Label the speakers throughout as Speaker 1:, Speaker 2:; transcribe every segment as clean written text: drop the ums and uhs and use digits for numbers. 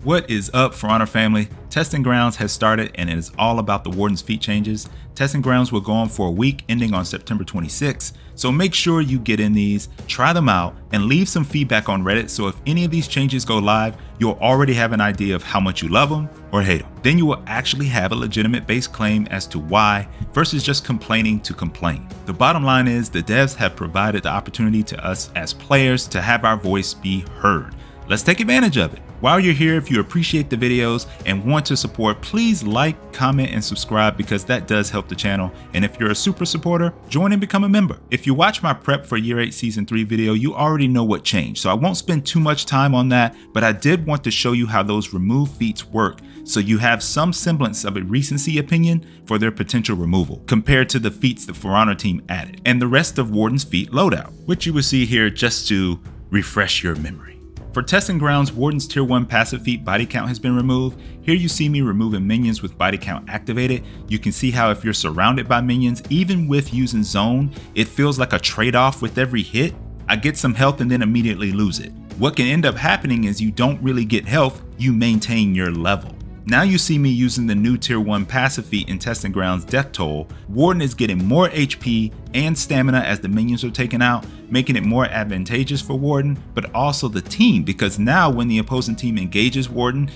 Speaker 1: What is up, For Honor family? Testing Grounds has started and it is all about the Warden's feat changes. Testing Grounds will go on for a week ending on September 26th, so make sure you get in these, try them out, and leave some feedback on Reddit so if any of these changes go live, you'll already have an idea of how much you love them or hate them. Then you will actually have a legitimate base claim as to why versus just complaining to complain. The bottom line is the devs have provided the opportunity to us as players to have our voice be heard. Let's take advantage of it. While you're here, if you appreciate the videos and want to support, please like, comment, and subscribe because that does help the channel. And if you're a super supporter, join and become a member. If you watch my prep for Year 8 Season 3 video, you already know what changed, so I won't spend too much time on that, but I did want to show you how those remove feats work so you have some semblance of a recency opinion for their potential removal compared to the feats the For Honor team added and the rest of Warden's feat loadout, which you will see here just to refresh your memory. For Testing Grounds, Warden's Tier 1 passive feat body count has been removed. Here you see me removing minions with body count activated. You can see how if you're surrounded by minions, even with using zone, it feels like a trade-off with every hit. I get some health and then immediately lose it. What can end up happening is you don't really get health, you maintain your level. Now you see me using the new Tier 1 passive feat in Testing Grounds Death Toll. Warden is getting more HP and stamina as the minions are taken out, making it more advantageous for Warden, but also the team, because now when the opposing team engages Warden,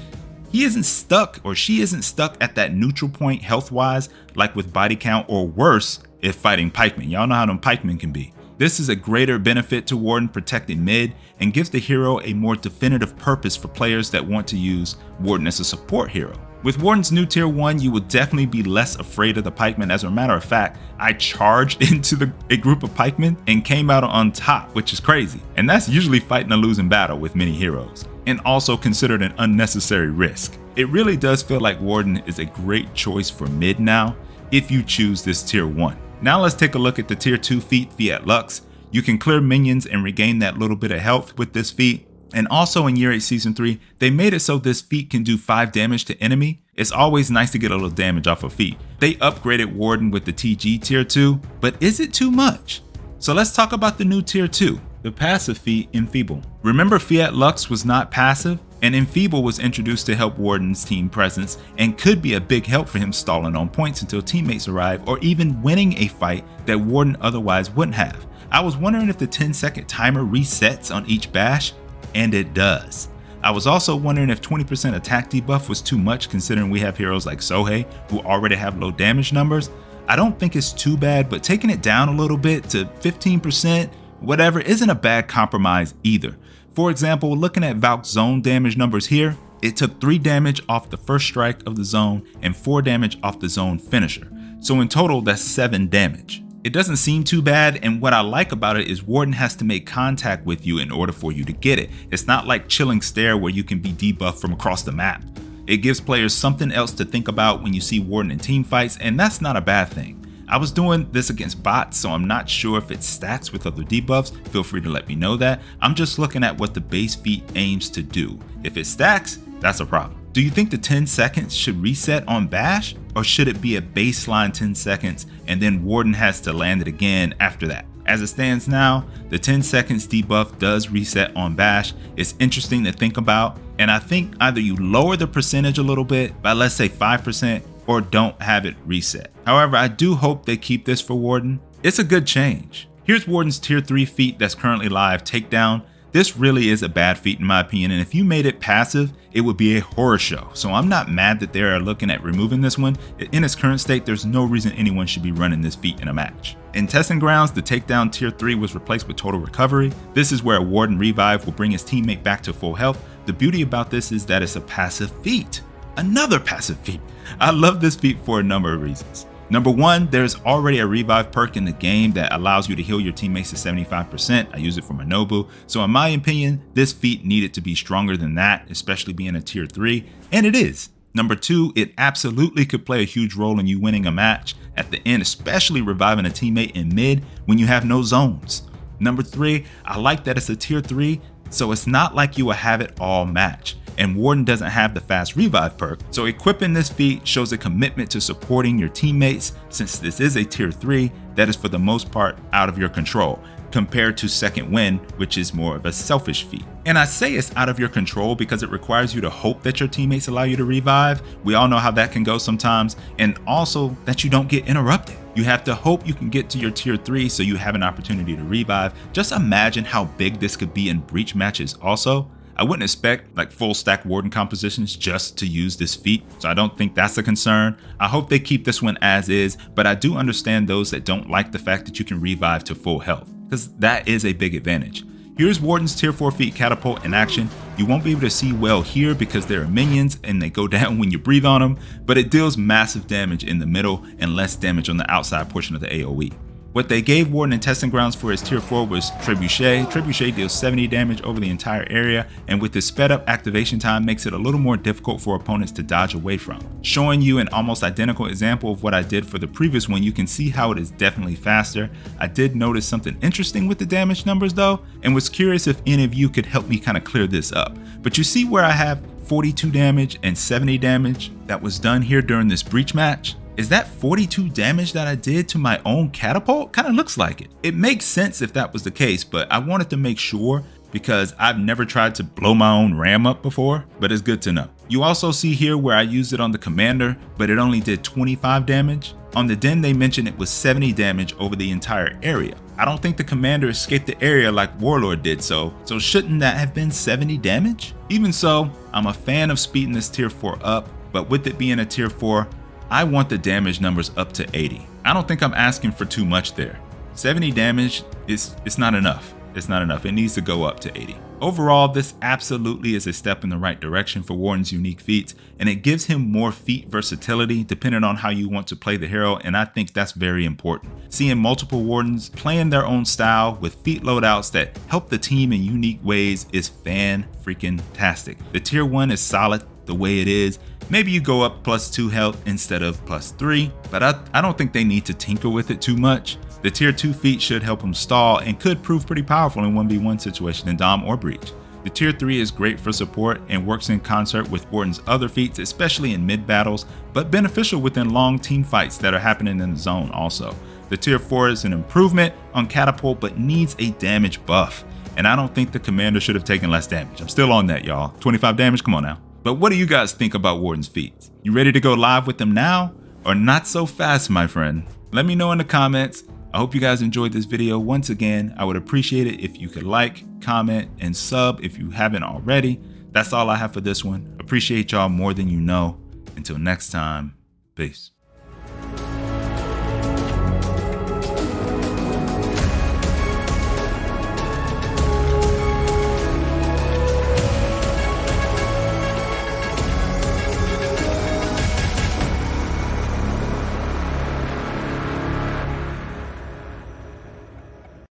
Speaker 1: he isn't stuck or she isn't stuck at that neutral point health-wise like with body count, or worse if fighting pikemen. Y'all know how them pikemen can be. This is a greater benefit to Warden protecting mid and gives the hero a more definitive purpose for players that want to use Warden as a support hero. With Warden's new Tier 1, you will definitely be less afraid of the pikemen. As a matter of fact, I charged into a group of pikemen and came out on top, which is crazy. And that's usually fighting a losing battle with many heroes, and also considered an unnecessary risk. It really does feel like Warden is a great choice for mid now if you choose this Tier 1. Now let's take a look at the Tier 2 feat, Fiat Lux. You can clear minions and regain that little bit of health with this feat. And also in Year 8 Season 3, they made it so this feat can do 5 damage to enemy. It's always nice to get a little damage off a feat. They upgraded Warden with the TG Tier 2, but is it too much? So let's talk about the new Tier 2, the passive feat, Enfeeble. Remember, Fiat Lux was not passive, and Enfeeble was introduced to help Warden's team presence and could be a big help for him stalling on points until teammates arrive or even winning a fight that Warden otherwise wouldn't have. I was wondering if the 10-second timer resets on each bash, and it does. I was also wondering if 20% attack debuff was too much considering we have heroes like Sohei who already have low damage numbers. I don't think it's too bad, but taking it down a little bit to 15%, whatever, isn't a bad compromise either. For example, looking at Valk's zone damage numbers here, it took 3 damage off the first strike of the zone and 4 damage off the zone finisher. So in total, that's 7 damage. It doesn't seem too bad, and what I like about it is Warden has to make contact with you in order for you to get it. It's not like Chilling Stare where you can be debuffed from across the map. It gives players something else to think about when you see Warden in team fights, and that's not a bad thing. I was doing this against bots, so I'm not sure if it stacks with other debuffs. Feel free to let me know that. I'm just looking at what the base feat aims to do. If it stacks, that's a problem. Do you think the 10 seconds should reset on bash, or should it be a baseline 10 seconds and then Warden has to land it again after that? As it stands now, the 10 seconds debuff does reset on bash. It's interesting to think about, and I think either you lower the percentage a little bit by, let's say, 5%, or don't have it reset. However, I do hope they keep this for Warden. It's a good change. Here's Warden's Tier 3 feat that's currently live, Takedown. This really is a bad feat in my opinion, and if you made it passive, it would be a horror show. So I'm not mad that they are looking at removing this one. In its current state, there's no reason anyone should be running this feat in a match. In Testing Grounds, the Takedown Tier 3 was replaced with Total Recovery. This is where a Warden revive will bring his teammate back to full health. The beauty about this is that it's a passive feat. Another passive feat. I love this feat for a number of reasons. Number one, there's already a revive perk in the game that allows you to heal your teammates to 75%. I use it for my Nobu. So in my opinion, this feat needed to be stronger than that, especially being a Tier 3, and it is. Number two, it absolutely could play a huge role in you winning a match at the end, especially reviving a teammate in mid when you have no zones. Number three, I like that it's a Tier 3, so it's not like you will have it all match. And Warden doesn't have the fast revive perk, so equipping this feat shows a commitment to supporting your teammates since this is a Tier 3 that is for the most part out of your control. compared to Second Wind, which is more of a selfish feat. And I say it's out of your control because it requires you to hope that your teammates allow you to revive. We all know how that can go sometimes, and also that you don't get interrupted. You have to hope you can get to your tier 3 so you have an opportunity to revive. Just imagine how big this could be in breach matches also. I wouldn't expect like full stack Warden compositions just to use this feat, so I don't think that's a concern. I hope they keep this one as is, but I do understand those that don't like the fact that you can revive to full health, because that is a big advantage. Here's Warden's tier 4 feat Catapult in action. You won't be able to see well here because there are minions and they go down when you breathe on them, but it deals massive damage in the middle and less damage on the outside portion of the AoE. What they gave Warden in Testing Grounds for his tier 4 was Trebuchet. Trebuchet deals 70 damage over the entire area, and with this sped up activation time makes it a little more difficult for opponents to dodge away from. Showing you an almost identical example of what I did for the previous one, you can see how it is definitely faster. I did notice something interesting with the damage numbers though, and was curious if any of you could help me kind of clear this up. But you see where I have 42 damage and 70 damage that was done here during this breach match? Is that 42 damage that I did to my own catapult? Kind of looks like it. It makes sense if that was the case, but I wanted to make sure because I've never tried to blow my own RAM up before, but it's good to know. You also see here where I used it on the commander, but it only did 25 damage. On the den, they mentioned it was 70 damage over the entire area. I don't think the commander escaped the area like Warlord did, so shouldn't that have been 70 damage? Even so, I'm a fan of speeding this tier 4 up, but with it being a tier 4, I want the damage numbers up to 80. I don't think I'm asking for too much there. 70 damage it's not enough. It's not enough. It needs to go up to 80. Overall, this absolutely is a step in the right direction for Warden's unique feats, and it gives him more feat versatility depending on how you want to play the hero, and I think that's very important. Seeing multiple Wardens playing their own style with feat loadouts that help the team in unique ways is fan-freaking-tastic. The tier 1 is solid the way it is. Maybe you go up +2 health instead of +3, but I don't think they need to tinker with it too much. The tier 2 feat should help him stall and could prove pretty powerful in 1v1 situation in Dom or Breach. The tier 3 is great for support and works in concert with Warden's other feats, especially in mid battles, but beneficial within long team fights that are happening in the zone also. The tier 4 is an improvement on Catapult but needs a damage buff, and I don't think the commander should have taken less damage. I'm still on that, y'all. 25 damage, come on now. But what do you guys think about Warden's feats? You ready to go live with them now? Or not so fast, my friend? Let me know in the comments. I hope you guys enjoyed this video. Once again, I would appreciate it if you could like, comment, and sub if you haven't already. That's all I have for this one. Appreciate y'all more than you know. Until next time, peace.